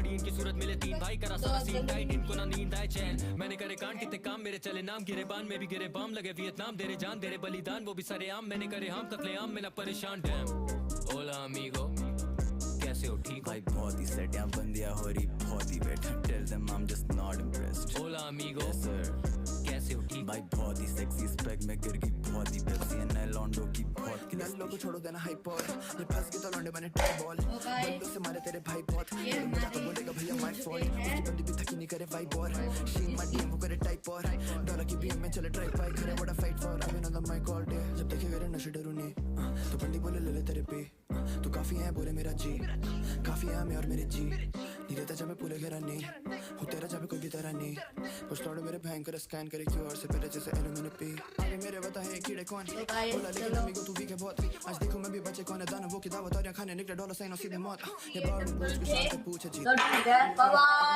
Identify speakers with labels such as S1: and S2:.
S1: बड़ी इनकी सूरत मिले तीन भाई करा सारा सीन टाइट इनको ना नींद आए चैन मैंने करे कांड कितने काम मेरे चले नाम गिरे बान में भी गिरे बाम लगे वियतनाम तेरे जान तेरे बलिदान वो भी सरे आम मैंने करे हम कतले आम में ना परेशान डैम ओला अमीगो कैसे हो ठीक
S2: भाई बहुत ही सेट यहाँ बंदियाँ हो रही बहुत ही better tell them I am just not impressed
S1: ओला अमीगो
S2: सर
S1: कैसे हो ठीक
S2: भाई बहुत ही सेक्सी स्पेक में गिर गई बहुत ही पेप्सी है नए लॉन्डो की बहुत
S3: नल लोगों छोड़ो देना हाइप और ये फंस के तो लौंडे बने टॉप बॉल बंदों से मारे तेरे भाई बहुत मुझे तो बोलेगा भैया माय फॉल्ट उसकी बंदी भी थकी नहीं करे वाइब और शीन माय डीएम वो करे टाइप और डॉलर की बीएम में चले ड्राइव बाइक करे बड़ा fight for I know the my call day जब देखे करे नशे डरू नहीं तो बंदी बोले ले ले तेरे पे तू काफी है बोले मेरा जी काफी है मैं और मेरे जी नहीं रहता जब मैं पूरे घेरा नहीं हूँ तेरा जब कोई भी तरह नहीं कुछ लौड़े मेरे बैंक करे स्कैन करे क्यूआर से पहले जैसे एलो मैंने पे आगे मेरे बता है कीड़े कौन बोला लेकिन अमीगो तू भी के बहुत आज देखो मैं भी बच्चे कौन है दानवों की दावत और यहाँ खाने निकले डॉलर साइन और सीधे मौत ये बार रोज के साथ पूछे जी
S4: बाय बाय